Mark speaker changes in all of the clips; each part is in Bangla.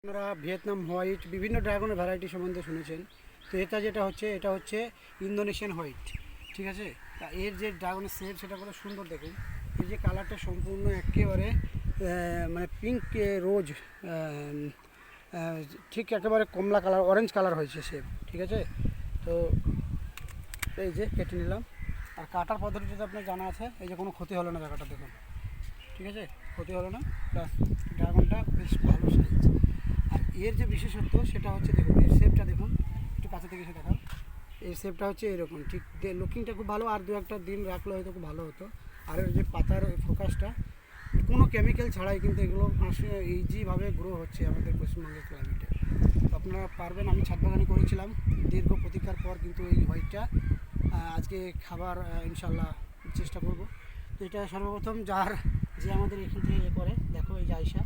Speaker 1: আপনারা ভিয়েতনাম হোয়াইট বিভিন্ন ড্রাগনের ভ্যারাইটি সম্বন্ধে শুনেছেন। তো এটা হচ্ছে ইন্দোনেশিয়ান হোয়াইট। ঠিক আছে, তা এর যে ড্রাগনের শেপ সেটা কত সুন্দর দেখুন। এর যে কালারটা সম্পূর্ণ একেবারে মানে পিঙ্ক রোজ, ঠিক একেবারে কমলা কালার, অরেঞ্জ কালার হয়েছে শেপ। ঠিক আছে, তো এই যে কেটে নিলাম। আর কাটার পদ্ধতিটা তো আপনার জানা আছে। এই যে কোনো ক্ষতি হলো না, জায়গাটা দেখুন। ঠিক আছে, ক্ষতি হলো না, প্লাস ড্রাগনটা বেশ ভালো সাইজ। আর এর যে বিশেষত্ব সেটা হচ্ছে দেখুন, এর শেপটা দেখুন, একটু কাছে থেকে এসে দেখাও। এর শেপটা হচ্ছে এরকম, ঠিক লুকিংটা খুব ভালো। আর দু একটা দিন রাখলে হয়তো খুব ভালো হতো। আর এর যে পাতার ফোকাসটা কোনো কেমিক্যাল ছাড়াই কিন্তু এগুলো আসলে ইজিভাবে গ্রো হচ্ছে আমাদের পশ্চিমবঙ্গের ক্লাইমেটে। তো আপনারা পারবেন, আমি ছাদ বাগানি করেছিলাম দীর্ঘ প্রতীক্ষার পর, কিন্তু এই হোয়াইটটা আজকে খাবার ইনশাল্লাহ চেষ্টা করব। তো এটা সর্বপ্রথম যে আমাদের এখান থেকে করে দেখো, এই যে আয়সা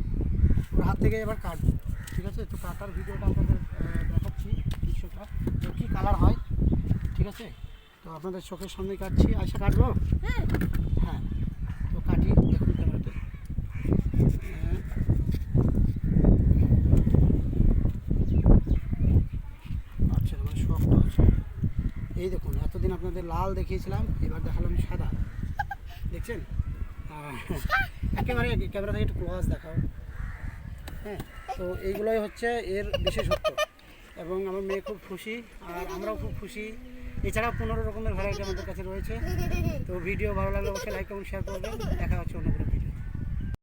Speaker 1: ওর হাত থেকে এবার কাটবো। ঠিক আছে, তো কাটার ভিডিওটা আপনাদের দেখাচ্ছি দৃশ্যটা, তো কী কালার হয়। ঠিক আছে, তো আপনাদের চোখের সামনে কাটছি। আয়সা কাটবো? হ্যাঁ, তো কাটি, দেখুন ক্যামেরাতে। আচ্ছা, আমার শখটা আছে। এই দেখুন, এতদিন আপনাদের লাল দেখিয়েছিলাম, এবার দেখালাম সাদা। দেখছেন? একেবারে ক্যামেরা থেকে একটু ক্লোজ দেখাও। হ্যাঁ, তো এইগুলোই হচ্ছে এর বিশেষত্ব, এবং আমার মেয়ে খুব খুশি আর আমরাও খুব খুশি। এছাড়া 15 রকমের ভ্যারাইটি আমাদের কাছে রয়েছে। তো ভিডিও ভালো লাগলে অবশ্যই লাইক এবং শেয়ার করবেন। দেখা হচ্ছে অন্য কোনো ভিডিও।